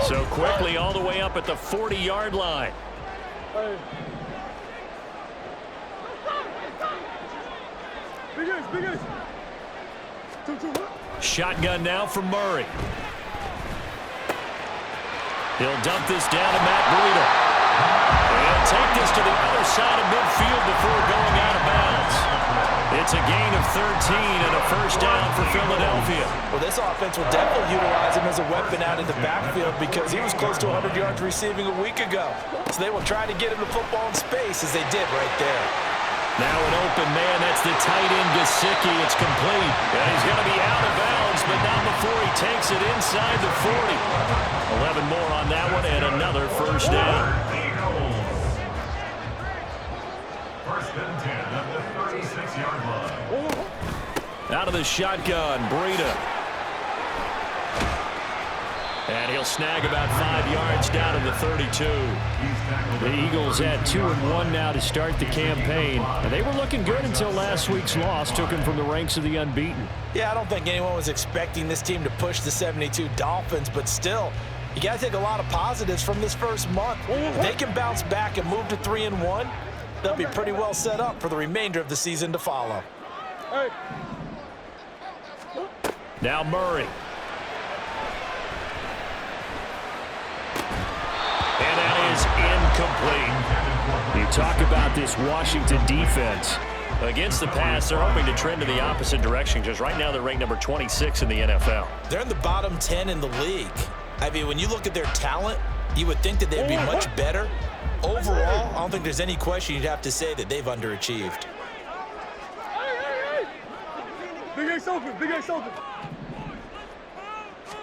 So quickly all the way up at the 40-yard line. Hey. Big ace. Shotgun now for Murray. He'll dump this down to Matt Breida. He'll take this to the other side of midfield before going out of bounds. It's a gain of 13 and a first down for Philadelphia. Well, this offense will definitely utilize him as a weapon out in the backfield because he was close to 100 yards receiving a week ago. So they will try to get him the football in space as they did right there. Now an open man. That's the tight end, Gesicki. It's complete. And he's going to be out of bounds, but not before he takes it inside the 40. 11 more on that one and another first down. First and 10 at the 36-yard line. Out of the shotgun, Breida. And he'll snag about 5 yards down to the 32. The Eagles had 2-1 now to start the campaign. And they were looking good until last week's loss took them from the ranks of the unbeaten. Yeah, I don't think anyone was expecting this team to push the 72 Dolphins, but still, you got to take a lot of positives from this first month. If they can bounce back and move to 3-1, they'll be pretty well set up for the remainder of the season to follow. Hey. Now Murray. And that is incomplete. You talk about this Washington defense. Against the pass, they're hoping to trend in the opposite direction because right now they're ranked number 26 in the NFL. They're in the bottom 10 in the league. I mean, when you look at their talent, you would think that they'd be much better. Overall, I don't think there's any question you'd have to say that they've underachieved. Hey. Big ace open.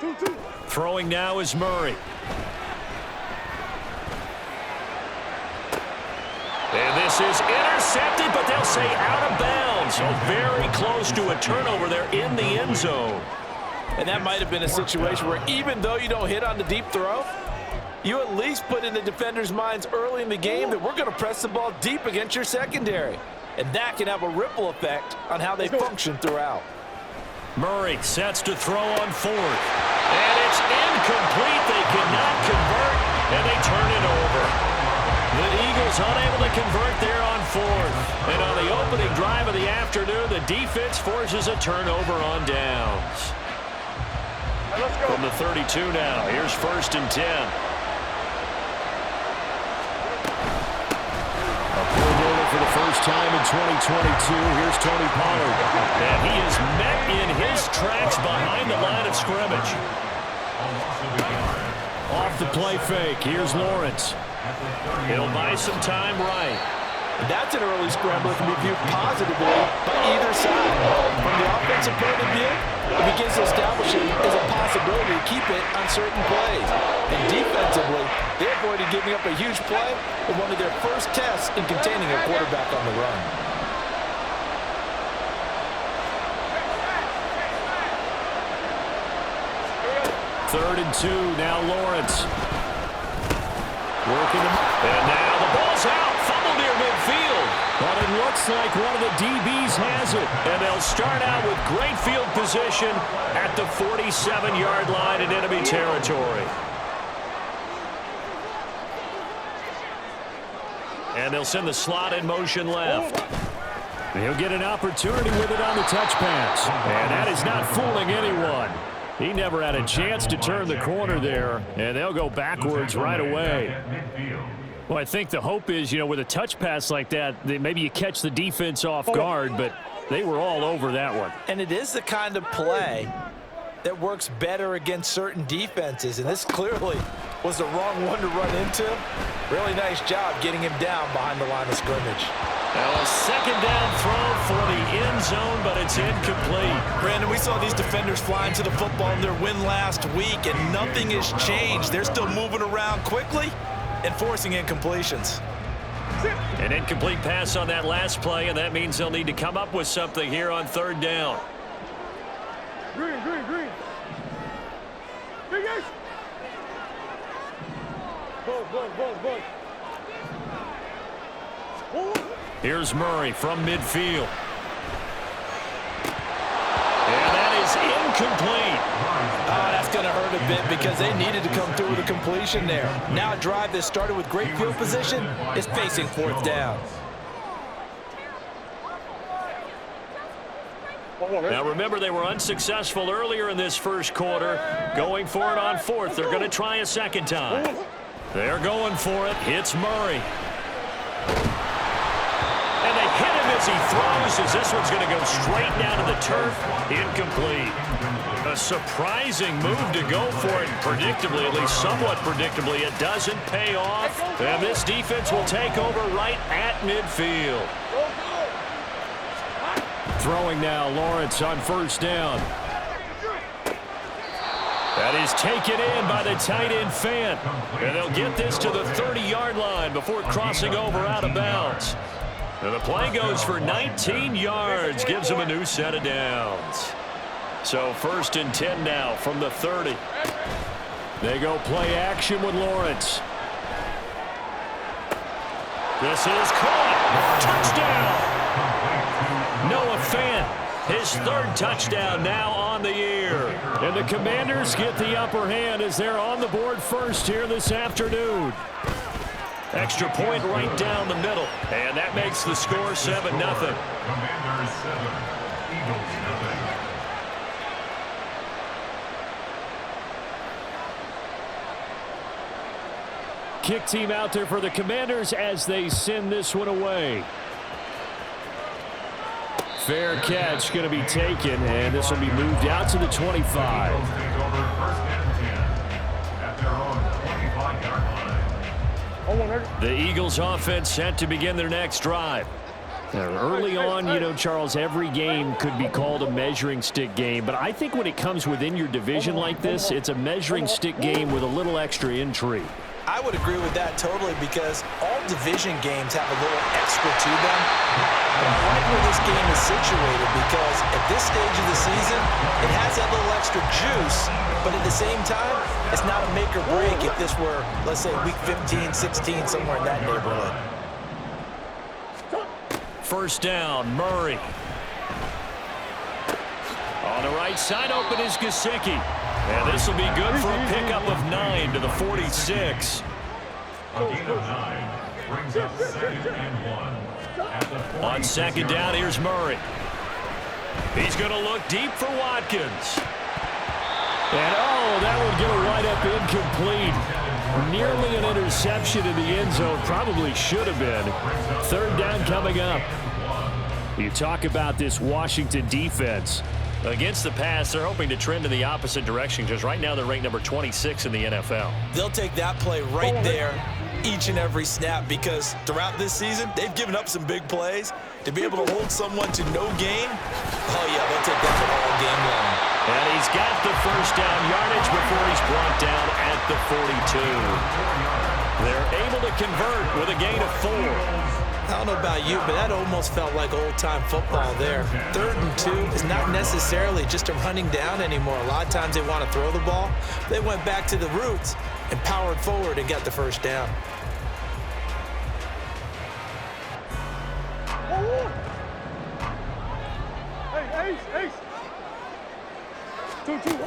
2-2. Throwing now is Murray. And this is intercepted, but they'll say out of bounds. So very close to a turnover there in the end zone. And that might have been a situation where even though you don't hit on the deep throw, you at least put in the defenders' minds early in the game that we're going to press the ball deep against your secondary. And that can have a ripple effect on how they function throughout. Murray sets to throw on fourth. And it's incomplete. They cannot convert, and they turn it over. The Eagles unable to convert there on fourth. And on the opening drive of the afternoon, the defense forces a turnover on downs. Let's go. From the 32 now, here's first and 10. A field goal for the first time in 2022. Here's Tony Pollard. And he is met in his tracks behind the line of scrimmage. Off the play fake, here's Lawrence. He'll buy some time right. That's an early scramble that can be viewed positively by either side. From the offensive point of view, it begins to establish it as a possibility to keep it on certain plays. And defensively, they avoided giving up a huge play with one of their first tests in containing a quarterback on the run. Third and 2, now Lawrence. Working them. And now the ball's out. Fumble near midfield. But it looks like one of the DBs has it. And they'll start out with great field position at the 47-yard line in enemy territory. And they'll send the slot in motion left. He'll get an opportunity with it on the touch pass. And that is not fooling anyone. He never had a chance to turn the corner there, and they'll go backwards right away. Well, I think the hope is, with a touch pass like that maybe you catch the defense off guard, but they were all over that one. And it is the kind of play that works better against certain defenses, and this clearly was the wrong one to run into. Really nice job getting him down behind the line of scrimmage. Now a second down throw for the end zone, but it's incomplete. Brandon, we saw these defenders flying to the football in their win last week, and nothing has changed. They're still moving around quickly and forcing incompletions. An incomplete pass on that last play, and that means they'll need to come up with something here on third down. Green. Big ace. Ball. Here's Murray from midfield. And that is incomplete. That's going to hurt a bit because they needed to come through with a completion there. Now a drive that started with great field position is facing fourth down. Now remember, they were unsuccessful earlier in this first quarter. Going for it on fourth. They're going to try a second time. They're going for it. It's Murray. And they hit him as he throws, as this one's going to go straight down to the turf. Incomplete. A surprising move to go for it. Predictably, at least somewhat predictably, it doesn't pay off. And this defense will take over right at midfield. Throwing now, Lawrence on first down. That is taken in by the tight end Fant. And they'll get this to the 30-yard line before crossing over out of bounds. And the play goes for 19 yards, gives them a new set of downs. So 1st and 10 now from the 30. They go play action with Lawrence. This is caught. Touchdown. Noah Fant, his 3rd touchdown now on the year. And the Commanders get the upper hand as they're on the board first here this afternoon. Extra point right down the middle. And that makes the score 7-0. Commanders 7, Eagles 0. Kick team out there for the Commanders as they send this one away. Fair catch going to be taken, and this will be moved out to the 25. The Eagles offense set to begin their next drive. Now, early on, you know, Charles, every game could be called a measuring stick game, but I think when it comes within your division like this, it's a measuring stick game with a little extra intrigue. I would agree with that totally because all division games have a little extra to them. But I like where this game is situated because at this stage of the season, it has that little extra juice, but at the same time, it's not a make or break if this were, let's say, week 15, 16, somewhere in that neighborhood. First down, Murray. On the right side, open is Gesicki. And this will be good for a pickup of 9 to the 46. A gain of 9 brings up 2nd and 1. On second down, here's Murray. He's going to look deep for Watkins. And, that would get a wide-up incomplete. Nearly an interception in the end zone. Probably should have been. 3rd down coming up. You talk about this Washington defense. Against the pass, they're hoping to trend in the opposite direction because right now they're ranked number 26 in the NFL. They'll take that play right there each and every snap because throughout this season, they've given up some big plays. To be able to hold someone to no gain, oh yeah, they'll take that all game long. And he's got the first down yardage before he's brought down at the 42. They're able to convert with a gain of 4. I don't know about you, but that almost felt like old-time football there. 3rd and 2 is not necessarily just a running down anymore. A lot of times they want to throw the ball. They went back to the roots and powered forward and got the first down. Hey, ace. 2-2.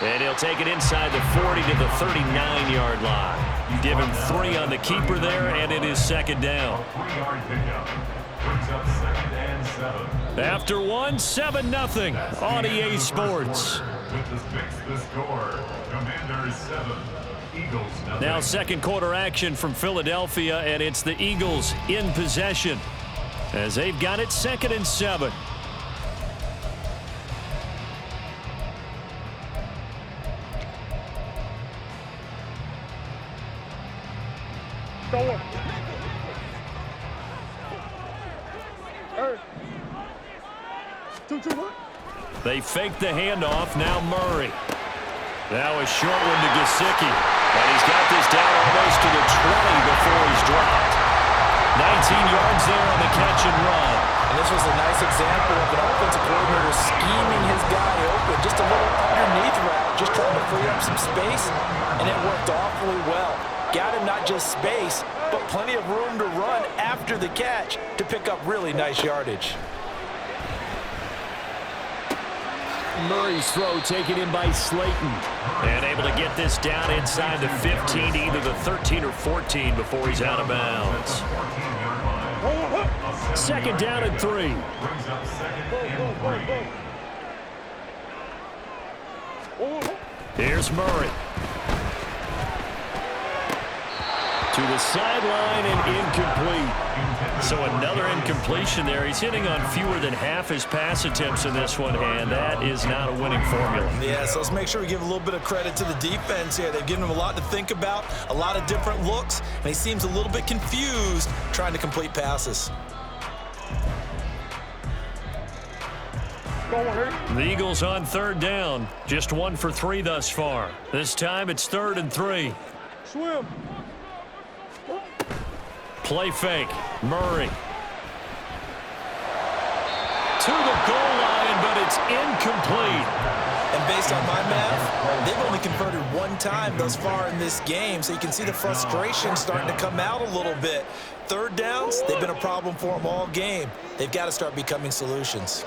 And he'll take it inside the 40 to the 39-yard line. Give him 3 on the keeper there, and it is 2nd down. 3-yard pickup brings up 2nd and 7. After 1, 7-0 on EA Sports. With the score, Commanders 7, Eagles 0. Now 2nd quarter action from Philadelphia, and it's the Eagles in possession as they've got it 2nd and 7. They fake the handoff. Now Murray. Now a short one to Gesicki. And he's got this down almost to the 20 before he's dropped. 19 yards there on the catch and run. And this was a nice example of an offensive coordinator scheming his guy open. Just a little underneath route, just trying to free up some space, and it worked awfully well. Got him not just space, but plenty of room to run after the catch to pick up really nice yardage. Murray's throw taken in by Slayton. And able to get this down inside the 15 to either the 13 or 14 before he's out of bounds. Second down and 3. Brings up second and 3. Here's Murray. To the sideline and incomplete. So another incompletion there. He's hitting on fewer than half his pass attempts in this one, and that is not a winning formula. Yeah, so let's make sure we give a little bit of credit to the defense here. They've given him a lot to think about, a lot of different looks, and he seems a little bit confused trying to complete passes. The Eagles on third down. Just 1 for 3 thus far. This time it's 3rd and 3. Swim. Play fake. Murray. To the goal line, but it's incomplete. And based on my math, they've only converted 1 time thus far in this game, so you can see the frustration starting to come out a little bit. Third downs, they've been a problem for them all game. They've got to start becoming solutions.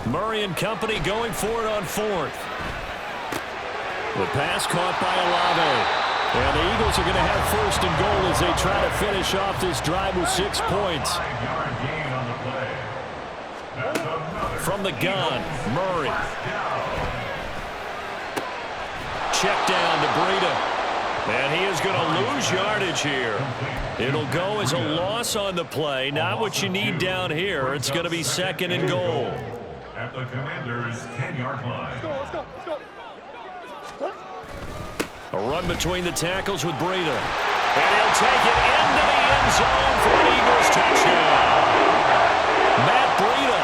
Murray and company going for it on 4th. The pass caught by Olave. And the Eagles are going to have 1st and goal as they try to finish off this drive with 6 points. 5-yard gain on the play. That's another. From the gun, Murray. Check down to Breida. And he is going to lose yardage here. It'll go as a loss on the play. Not what you need down here. It's going to be 2nd and goal. At the Commanders' 10-yard line. Let's go. A run between the tackles with Breida. And he'll take it into the end zone for an Eagles touchdown. Matt Breida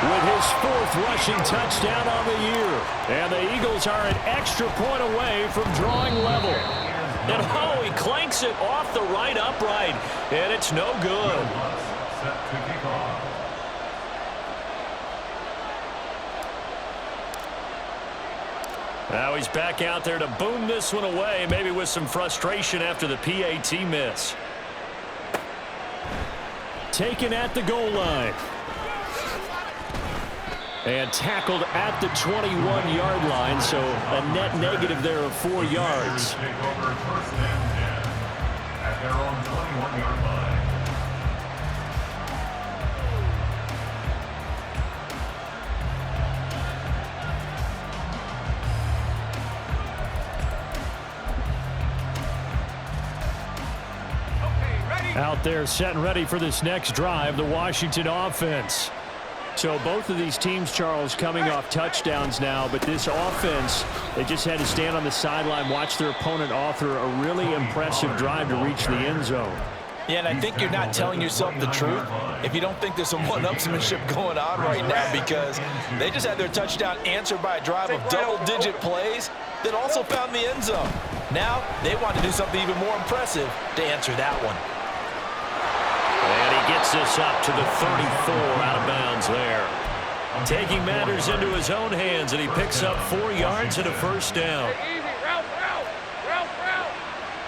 with his 4th rushing touchdown on the year. And the Eagles are an extra point away from drawing level. And oh, he clanks it off the right upright. And it's no good. Set to kick off. Now he's back out there to boom this one away, maybe with some frustration after the PAT miss. Taken at the goal line. And tackled at the 21-yard line, so a net negative there of 4 yards. Take over 1st and 10 at their own 21-yard line. Out there set and ready for this next drive, the Washington offense. So both of these teams, Charles, coming off touchdowns now, but this offense, they just had to stand on the sideline, watch their opponent author a really impressive drive to reach the end zone. Yeah, and I think you're not telling yourself the truth if you don't think there's some one-upsmanship going on right now, because they just had their touchdown answered by a drive of double-digit plays that also found the end zone. Now they want to do something even more impressive to answer that one. And he gets this up to the 34, out of bounds there. Taking matters into his own hands, and he picks up 4 yards and a 1st down. Easy. Route.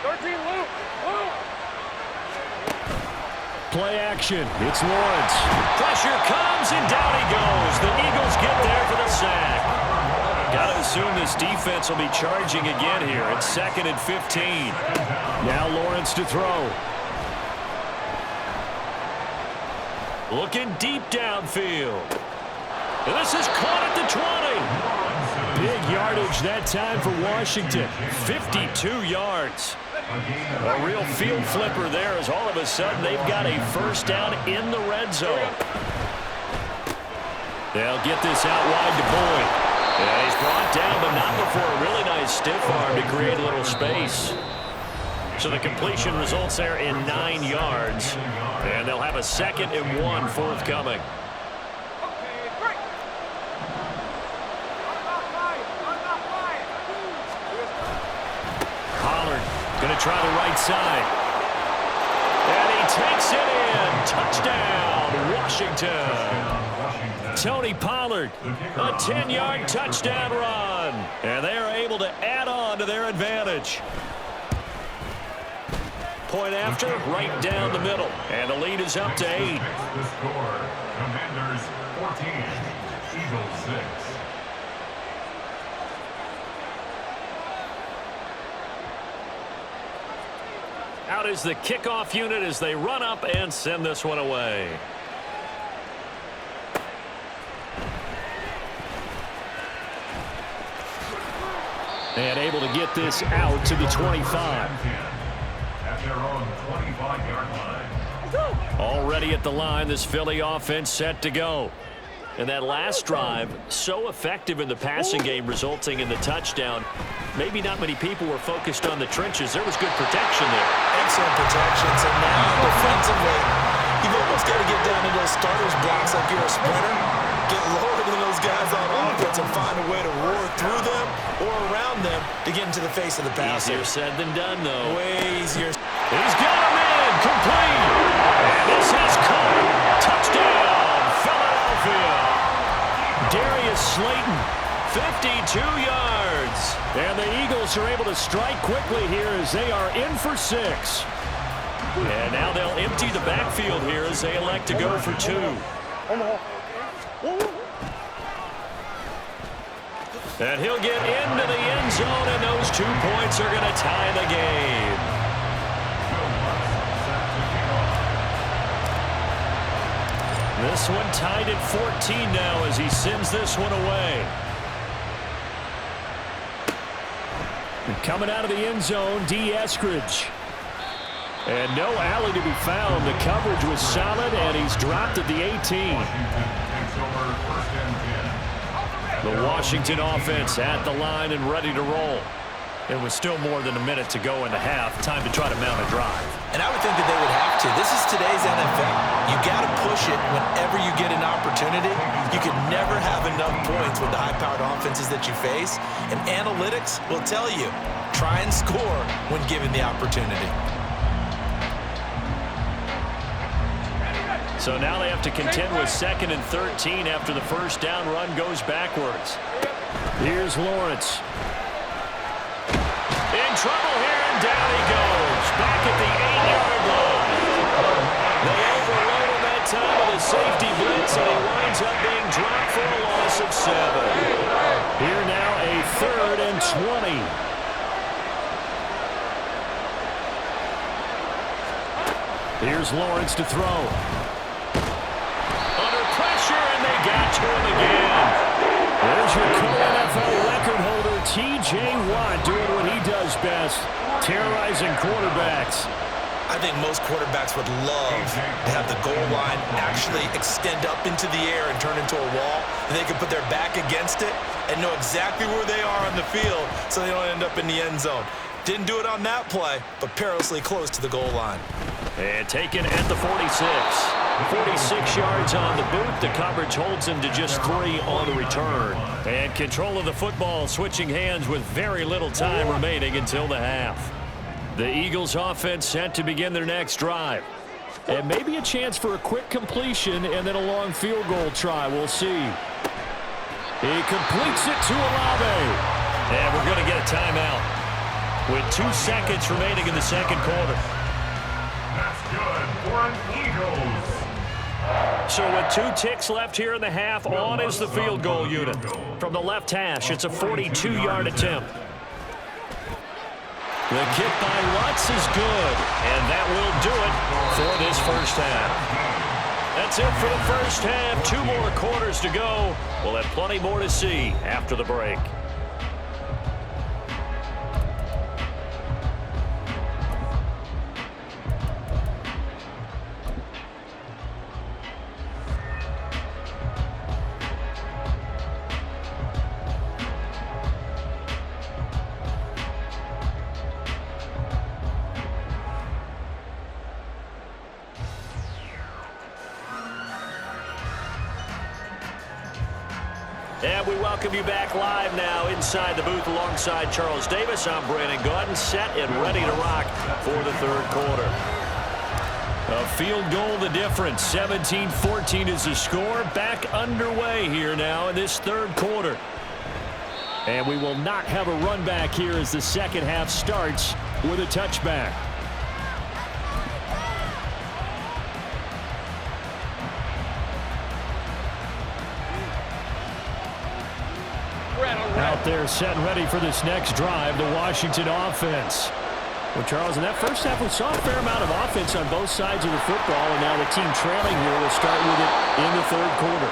13, Luke. Play action. It's Lawrence. Pressure comes, and down he goes. The Eagles get there for the sack. Got to assume this defense will be charging again here. It's 2nd and 15. Now Lawrence to throw. Looking deep downfield. And this is caught at the 20. Big yardage that time for Washington. 52 yards. A real field flipper there, as all of a sudden they've got a 1st down in the red zone. They'll get this out wide to Boyd. And he's brought down, but not before a really nice stiff arm to create a little space. So the completion results there in 9 yards. And they'll have a 2nd and 1 forthcoming. Pollard going to try the right side. And he takes it in. Touchdown, Washington. Tony Pollard, a 10-yard touchdown run. And they are able to add on to their advantage. point after, right down the middle. And the lead is up to 8. The score, Commanders 14, Eagles 6. Out is the kickoff unit as they run up and send this one away. And able to get this out to the 25. At their own 25-yard line. Already at the line, this Philly offense set to go. And that last drive, so effective in the passing game, resulting in the touchdown. Maybe not many people were focused on the trenches. There was good protection there. Excellent protection. So now defensively, you've almost got to get down to those starters blocks like you're a sprinter. Get lower than those guys on offense and find a way to roar through them or around them to get into the face of the passer. Easier said than done, though. Way easier. He's got him in. Complete. And this is caught. Touchdown, Philadelphia. Darius Slayton, 52 yards. And the Eagles are able to strike quickly here as they are in for 6. And now they'll empty the backfield here as they elect to go for 2. And he'll get into the end zone, and those 2 points are going to tie the game. This one tied at 14 now as he sends this one away. And coming out of the end zone, D. Eskridge. And no alley to be found. The coverage was solid, and he's dropped at the 18. The Washington offense at the line and ready to roll. It was still more than a minute to go in the half. Time to try to mount a drive. And I would think that they would have to. This is today's NFL. You got to push it whenever you get an opportunity. You can never have enough points with the high-powered offenses that you face. And analytics will tell you, try and score when given the opportunity. So now they have to contend with 2nd and 13 after the first down run goes backwards. Here's Lawrence. In trouble here, and down he goes. Back at the 8-yard line. They overload him that time with a safety blitz, and he winds up being dropped for a loss of 7. Here now a 3rd and 20. Here's Lawrence to throw. Under pressure, and they got to him again. There's your co-NFL record holder, T.J. Watt, doing what he does best, terrorizing quarterbacks. I think most quarterbacks would love to have the goal line actually extend up into the air and turn into a wall, and they can put their back against it and know exactly where they are on the field so they don't end up in the end zone. Didn't do it on that play, but perilously close to the goal line. And taken at the 46. 46 yards on the boot. The coverage holds him to just 3 on the return. And control of the football switching hands with very little time remaining until the half. The Eagles offense set to begin their next drive. And maybe a chance for a quick completion and then a long field goal try. We'll see. He completes it to Olave. And we're going to get a timeout with 2 seconds remaining in the second quarter. That's good for an Eagles. So with 2 ticks left here in the half, on is the field goal unit. From the left hash, it's a 42-yard attempt. The kick by Lutz is good, and that will do it for this first half. That's it for the first half. 2 more quarters to go. We'll have plenty more to see after the break. And we welcome you back live now inside the booth alongside Charles Davis. I'm Brandon Gaudin, set and ready to rock for the third quarter. A field goal the difference. 17-14 is the score. Back underway here now in this third quarter. And we will not have a run back here as the second half starts with a touchback. Out there set and ready for this next drive, the Washington offense. Well, Charles, in that first half, we saw a fair amount of offense on both sides of the football, and now the team trailing here will start with it in the third quarter.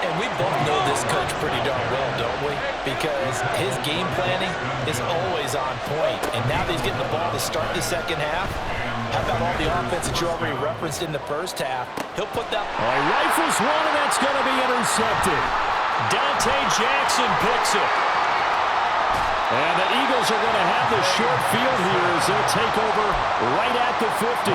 And we both know this coach pretty darn well, don't we? Because his game planning is always on point. And now that he's getting the ball to start the second half, how about all the offense that you already referenced in the first half? He'll put that... He rifles one, and that's going to be intercepted. Dante Jackson picks it. And the Eagles are going to have the short field here as they'll take over right at the 50.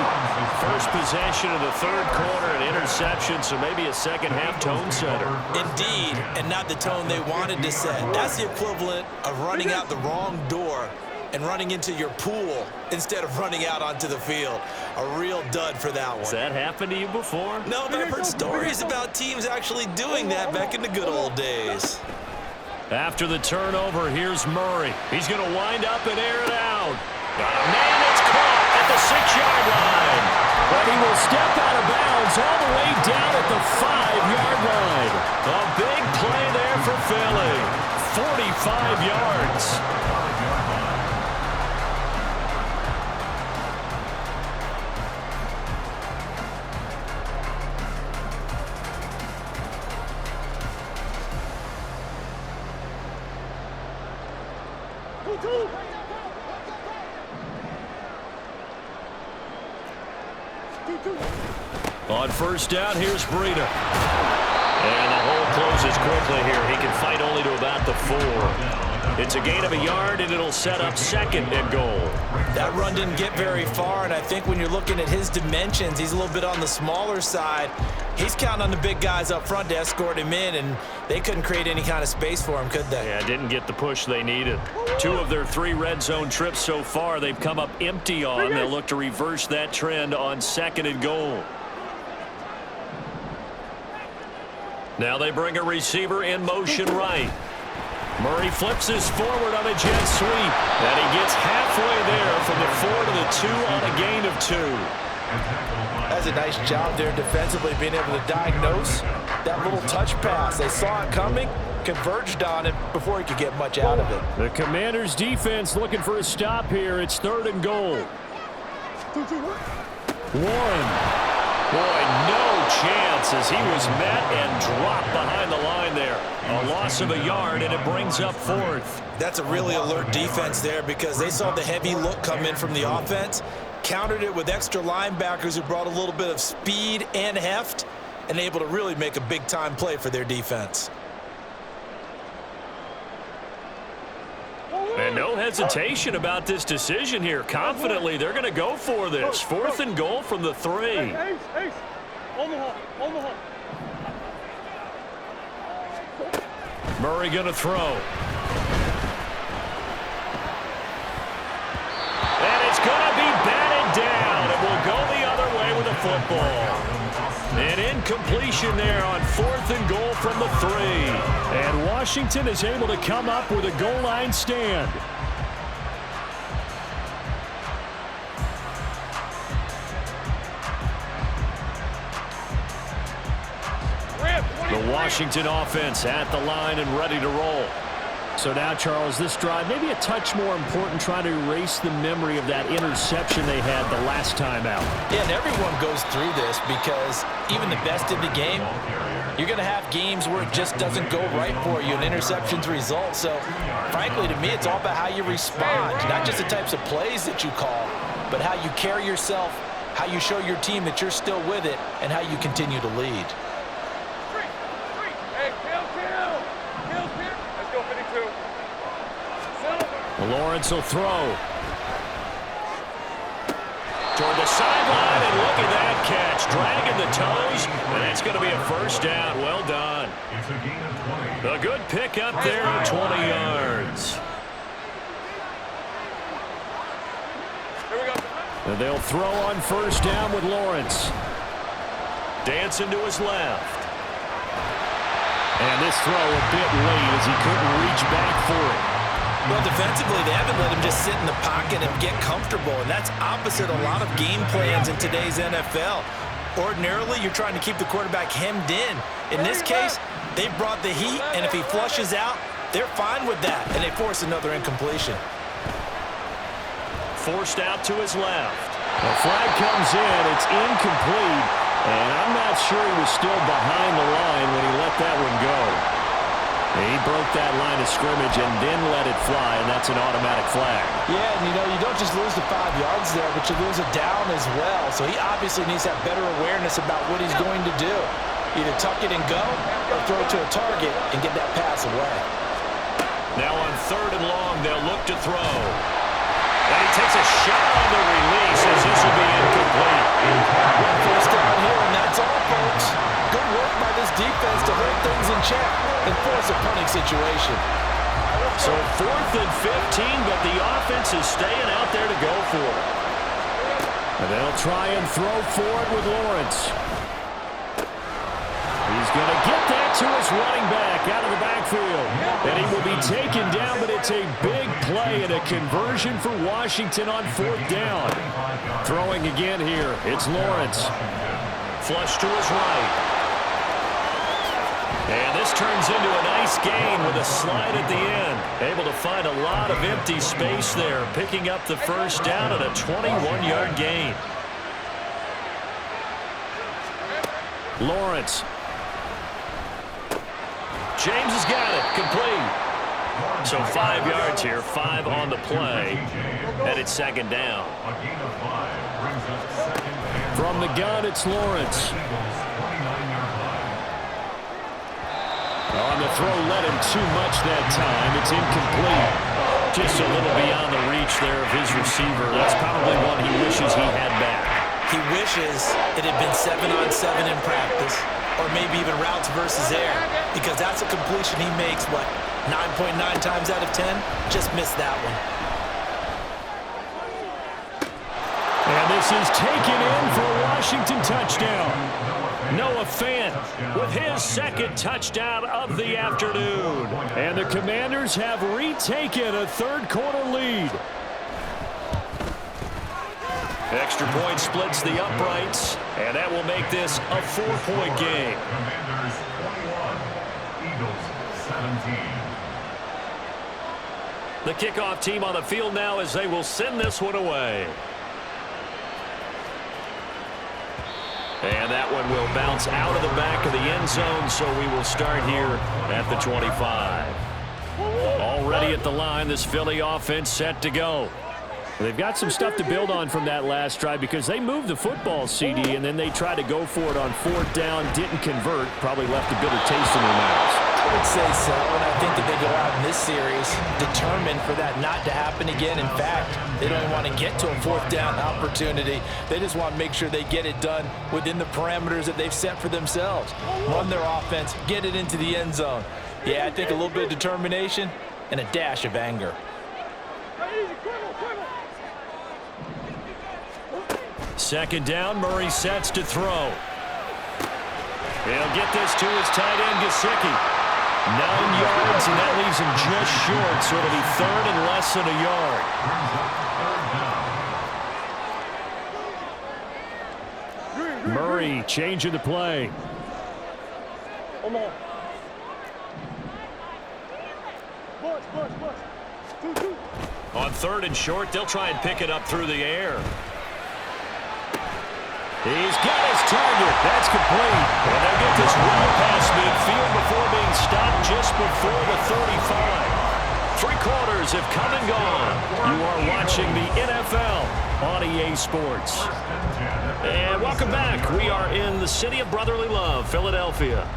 First possession of the third quarter, an interception, so maybe a second-half tone setter. Indeed, and not the tone they wanted to set. That's the equivalent of running out the wrong door and running into your pool instead of running out onto the field. A real dud for that one. Has that happened to you before? No, but I've heard stories about teams actually doing that back in the good old days. After the turnover, here's Murray. He's going to wind up and air it out. Man, it's caught at the 6-yard line. But he will step out of bounds all the way down at the 5-yard line. A big play there for Philly. 45 yards. On first down, here's Breida. And the hole closes quickly here. He can fight only to about the 4. It's a gain of a yard, and it'll set up second and goal. That run didn't get very far, and I think when you're looking at his dimensions, he's a little bit on the smaller side. He's counting on the big guys up front to escort him in, and they couldn't create any kind of space for him, could they? Yeah, didn't get the push they needed. 2 of their 3 red zone trips so far, they've come up empty on. They'll look to reverse that trend on second and goal. Now they bring a receiver in motion right. Murray flips this forward on a jet sweep. And he gets halfway there from the 4 to the 2 on a gain of 2. That's a nice job there defensively, being able to diagnose that little touch pass. They saw it coming, converged on it before he could get much out of it. The Commanders' defense looking for a stop here. It's third and goal. Warren. Boy, no chance as he was met and dropped behind the line there. A loss of a yard, and it brings up fourth. That's a really alert defense there because they saw the heavy look come in from the offense, countered it with extra linebackers who brought a little bit of speed and heft, and able to really make a big-time play for their defense. And no hesitation about this decision here. Confidently, they're going to go for this. Fourth and goal from the 3. Ace. Omaha. Murray going to throw. And it's going to be batted down. It will go the other way with the football. An incompletion there on fourth and goal from the 3. And Washington is able to come up with a goal line stand. The Washington offense at the line and ready to roll. So now, Charles, this drive maybe a touch more important, trying to erase the memory of that interception they had the last time out. Yeah, and everyone goes through this because even the best in the game, you're going to have games where it just doesn't go right for you, and interceptions result. So, frankly, to me, it's all about how you respond, not just the types of plays that you call, but how you carry yourself, how you show your team that you're still with it, and how you continue to lead. Lawrence will throw. Toward the sideline, and look at that catch. Dragging the toes, and it's going to be a first down. Well done. A good pick up there at 20 yards. And they'll throw on first down with Lawrence. Dancing to his left. And this throw a bit late as he couldn't reach back for it. Well, defensively, they haven't let him just sit in the pocket and get comfortable, and that's opposite a lot of game plans in today's NFL. Ordinarily, you're trying to keep the quarterback hemmed in. In this case, they've brought the heat, and if he flushes out, they're fine with that, and they force another incompletion. Forced out to his left. The flag comes in. It's incomplete. And I'm not sure he was still behind the line when he let that one go. He broke that line of scrimmage and then let it fly, and that's an automatic flag. Yeah, and you don't just lose the 5 yards there, but you lose a down as well. So he obviously needs to have better awareness about what he's going to do. Either tuck it and go or throw it to a target and get that pass away. Now on 3rd and long, they'll look to throw. And he takes a shot on the release as this will be incomplete. One first down here, and that's all, folks. Good work by this defense to hold things in check and force a punting situation. So 4th and 15, but the offense is staying out there to go for it. And they'll try and throw for it with Lawrence. He's going to get that to his running back out of the backfield. And he will be taken down, but it's a big play and a conversion for Washington on 4th down. Throwing again here, it's Lawrence. Flush to his right. And this turns into a nice gain with a slide at the end. Able to find a lot of empty space there, picking up the first down at a 21-yard gain. Lawrence. James has got it. Complete. So 5 yards here, 5 on the play. And it's 2nd down. From the gun, it's Lawrence. On the throw, let him too much that time. It's incomplete. Just a little beyond the reach there of his receiver. That's probably one he wishes he had back. He wishes it had been 7-on-7 in practice, or maybe even routes versus air, because that's a completion he makes, 9.9 times out of 10? Just missed that one. And this is taken in for a Washington touchdown. Noah Fant with his 2nd touchdown of the afternoon. And the Commanders have retaken a 3rd quarter lead. Extra point splits the uprights, and that will make this a 4-point game. Commanders 21, Eagles 17. The kickoff team on the field now as they will send this one away. And that one will bounce out of the back of the end zone, so we will start here at the 25. Already at the line, this Philly offense set to go. They've got some stuff to build on from that last drive because they moved the football, CD, and then they tried to go for it on 4th down, didn't convert, probably left a bitter taste in their mouths. I would say so, and I think that they go out in this series determined for that not to happen again. In fact, they don't even want to get to a 4th down opportunity. They just want to make sure they get it done within the parameters that they've set for themselves. Run their offense, get it into the end zone. Yeah, I think a little bit of determination and a dash of anger. Second down, Murray sets to throw. He'll get this to his tight end, Gesicki. 9 yards, and that leaves him just short, so it'll be 3rd and less than a yard. Murray changing the play. On 3rd and short, they'll try and pick it up through the air. He's got his target. That's complete. And they'll get this well past midfield before being stopped just before the 35. 3 quarters have come and gone. You are watching the NFL on EA Sports. And welcome back. We are in the city of brotherly love, Philadelphia.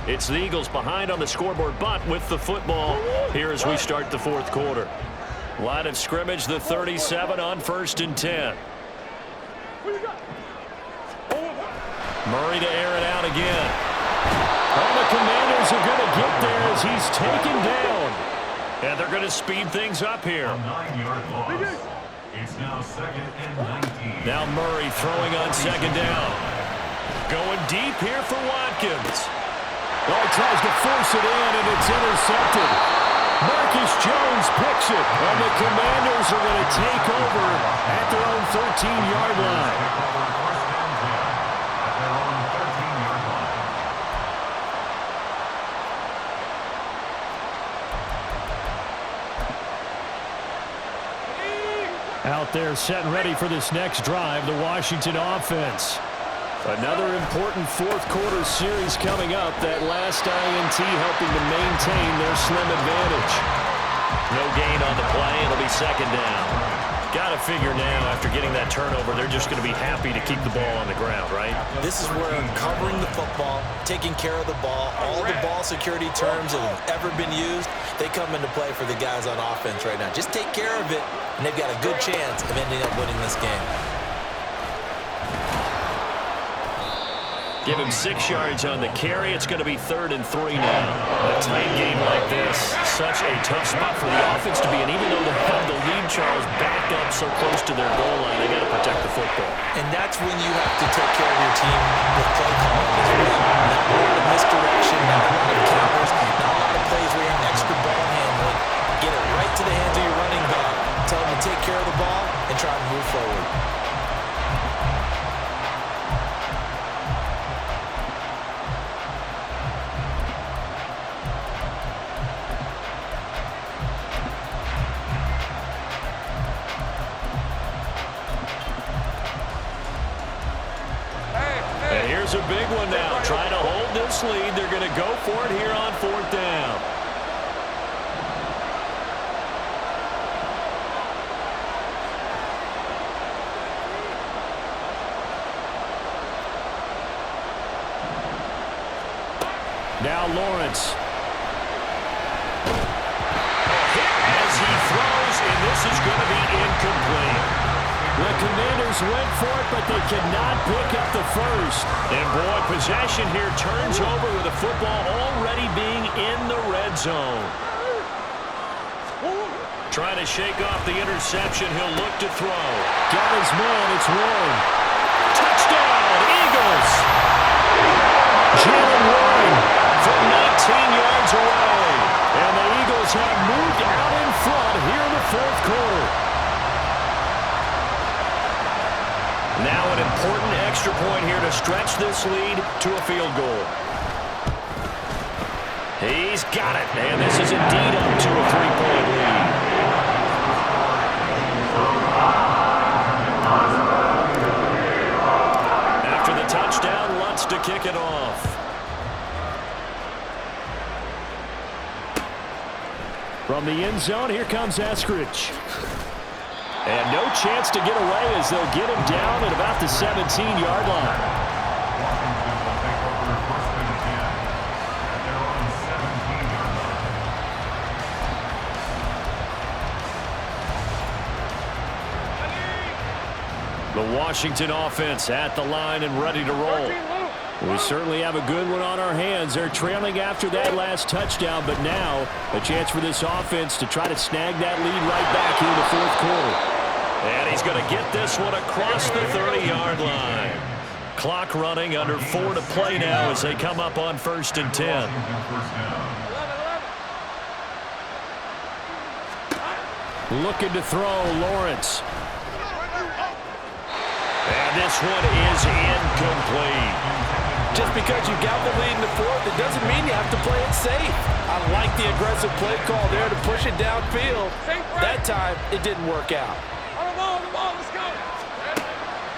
It's the Eagles behind on the scoreboard, but with the football here as we start the 4th quarter. Line of scrimmage, the 37 on 1st and 10. Murray to air it out again. And the Commanders are going to get there as he's taken down. And they're going to speed things up here. A 9-yard loss. It's now 2nd and 19. Now Murray throwing on 2nd down. Going deep here for Watkins. Oh, he tries to force it in, and it's intercepted. Marcus Jones picks it, and the Commanders are going to take over at their own 13-yard line. Out there setting ready for this next drive, the Washington offense. Another important fourth quarter series coming up. That last INT helping to maintain their slim advantage. No gain on the play. It'll be second down. Got to figure now, after getting that turnover, they're just going to be happy to keep the ball on the ground, right? This is where covering the football, taking care of the ball, all the ball security terms that have ever been used, they come into play for the guys on offense right now. Just take care of it, and they've got a good chance of ending up winning this game. Give him 6 yards on the carry. It's going to be 3rd and 3 now. A tight game like this, such a tough spot for the offense to be in. Even though they have the lead, Charles, backed up so close to their goal line, they got to protect the football. And that's when you have to take care of your team with play calling as well. Not a lot of misdirection, not a lot of counters, not a lot of plays where you have extra ball handling. Get it right to the hands of your running back. Tell him to take care of the ball and try to move forward. Here's a big one now. Trying to hold this lead. They're going to go for it here on 4th down. Now Lawrence. Hit as he throws, and this is going to be incomplete. The Commanders went for it, but they cannot pick up the first. And, boy, possession here turns over with the football already being in the red zone. Trying to shake off the interception. He'll look to throw. Got his man. It's Warren. Touchdown, Eagles. Jalen Warren from 19 yards away. And the Eagles have moved out in front here in the 4th quarter. Now an important extra point here to stretch this lead to a field goal. He's got it, and this is indeed up to a 3-point lead. After the touchdown, Lutz to kick it off. From the end zone, here comes Eskridge. And no chance to get away as they'll get him down at about the 17-yard line. The Washington offense at the line and ready to roll. We certainly have a good one on our hands. They're trailing after that last touchdown, but now a chance for this offense to try to snag that lead right back here in the 4th quarter. And he's going to get this one across the 30-yard line. Clock running, under 4 to play now as they come up on 1st and 10. Looking to throw, Lawrence. And this one is incomplete. Just because you got the lead in the 4th, it doesn't mean you have to play it safe. I like the aggressive play call there to push it downfield. That time, it didn't work out. Let's go.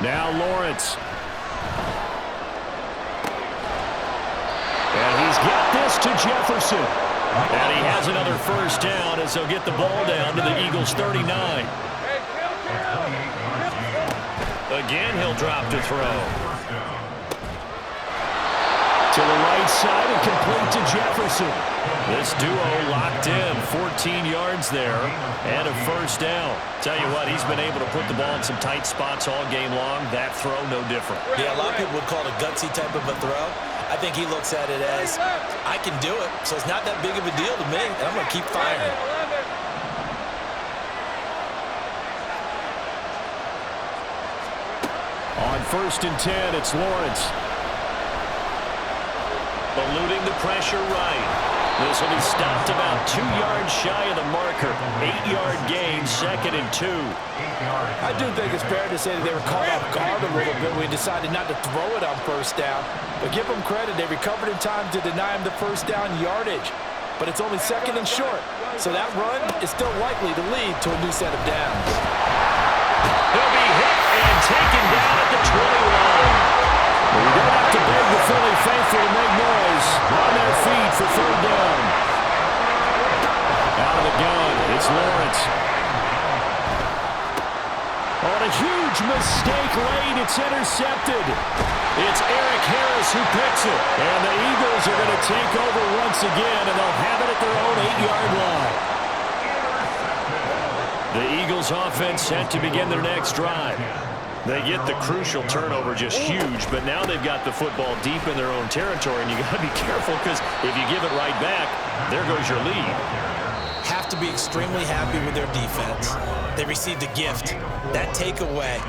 Now Lawrence. And he's got this to Jefferson. And he has another first down as they'll get the ball down to the Eagles' 39. Again, he'll drop to throw. To the right side and complete to Jefferson. This duo locked in, 14 yards there, and a first down. Tell you what, he's been able to put the ball in some tight spots all game long. That throw, no different. Yeah, a lot of people would call it a gutsy type of a throw. I think he looks at it as, I can do it, so it's not that big of a deal to me, and I'm going to keep firing. On 1st and 10, it's Lawrence. Eluding the pressure right. This will be stopped about 2 yards shy of the marker. 8-yard gain, 2nd and 2. I do think it's fair to say that they were caught off guard a little bit when we decided not to throw it on 1st down. But give them credit, they recovered in time to deny him the 1st down yardage. But it's only 2nd and short, so that run is still likely to lead to a new set of downs. He'll be hit and taken down at the 21. Well, you don't have to beg the Philly faithful to make noise. On their feet for third down. Out of the gun, it's Lawrence. On a huge mistake late, it's intercepted. It's Eric Harris who picks it. And the Eagles are going to take over once again, and they'll have it at their own 8-yard line. The Eagles offense set to begin their next drive. They get the crucial turnover, just huge, but now they've got the football deep in their own territory, and you got to be careful because if you give it right back, there goes your lead. Have to be extremely happy with their defense. They received a gift. That takeaway,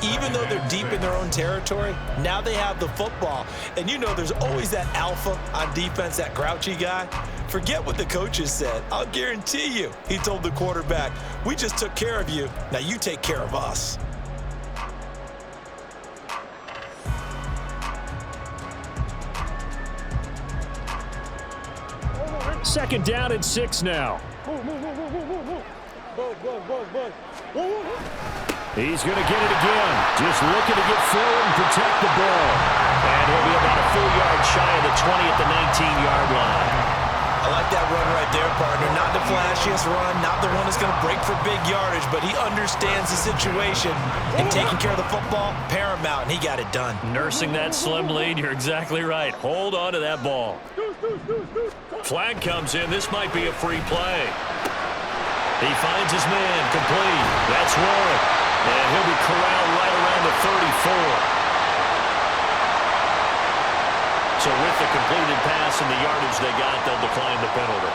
even though they're deep in their own territory, now they have the football. And you know there's always that alpha on defense, that grouchy guy. Forget what the coaches said. I'll guarantee you, he told the quarterback, we just took care of you. Now you take care of us. Second down and 6 now. He's going to get it again. Just looking to get forward and protect the ball. And he'll be about a full yard shy of the 20 at the 19-yard line. I like that run right there, partner. Not the flashiest run, not the one that's going to break for big yardage, but he understands the situation. And taking care of the football, paramount, and he got it done. Nursing that slim lead, you're exactly right. Hold on to that ball. Flag comes in. This might be a free play. He finds his man, complete. That's Warren. And he'll be corralled right around the 34. So with the completed pass and the yardage they got, they'll decline the penalty.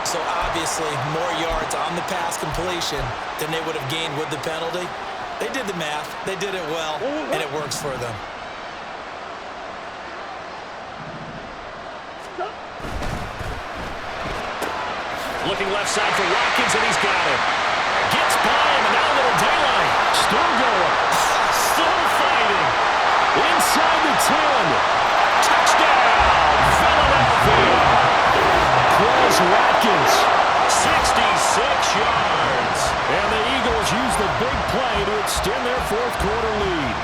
So obviously, more yards on the pass completion than they would have gained with the penalty. They did the math. They did it well, and it works for them. Looking left side for Watkins, and he's got it. Gets by him, and now a little daylight. Still going. Still fighting. Inside the 10. Touchdown, Philadelphia. Plus Watkins, 66 yards. And the Eagles use the big play to extend their fourth quarter lead.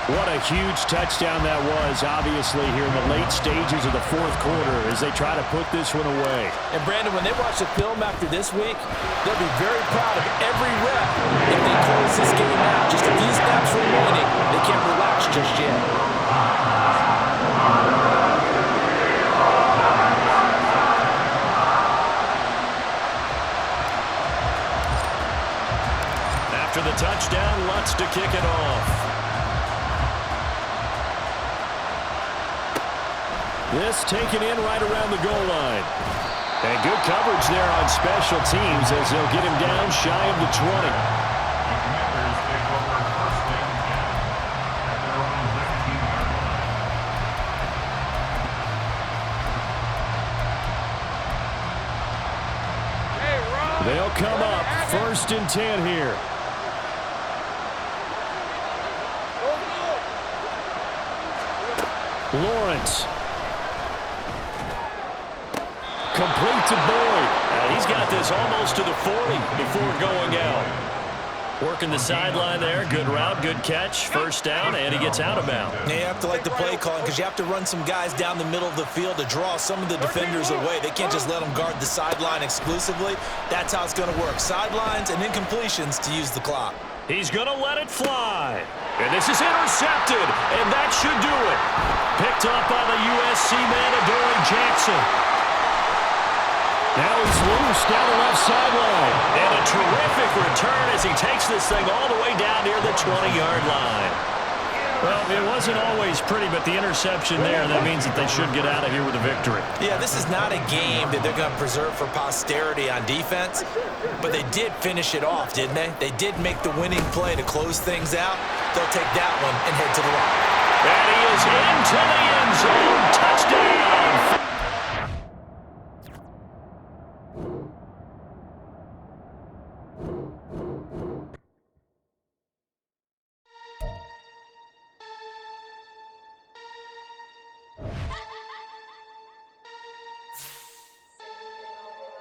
What a huge touchdown that was, obviously, here in the late stages of the fourth quarter as they try to put this one away. And, Brandon, when they watch the film after this week, they'll be very proud of every rep. If they close this game out, just a few snaps remaining, they can't relax just yet. After the touchdown, Lutz to kick it off. This taken in right around the goal line. And good coverage there on special teams as they'll get him down shy of the 20. They'll come up 1st and 10 here. Lawrence. Complete to Boyd. He's got this almost to the 40 before going out. Working the sideline there. Good route, good catch. First down, and he gets out of bounds. You have to like the play calling because you have to run some guys down the middle of the field to draw some of the defenders away. They can't just let them guard the sideline exclusively. That's how it's going to work. Sidelines and incompletions to use the clock. He's going to let it fly. And this is intercepted, and that should do it. Picked up by the USC man, Adoree Jackson. Now he's loose down the left sideline. And a terrific return as he takes this thing all the way down near the 20-yard line. Well, it wasn't always pretty, but the interception there, that means that they should get out of here with a victory. Yeah, this is not a game that they're going to preserve for posterity on defense, but they did finish it off, didn't they? They did make the winning play to close things out. They'll take that one and head to the line. And he is into the end zone. Touchdown!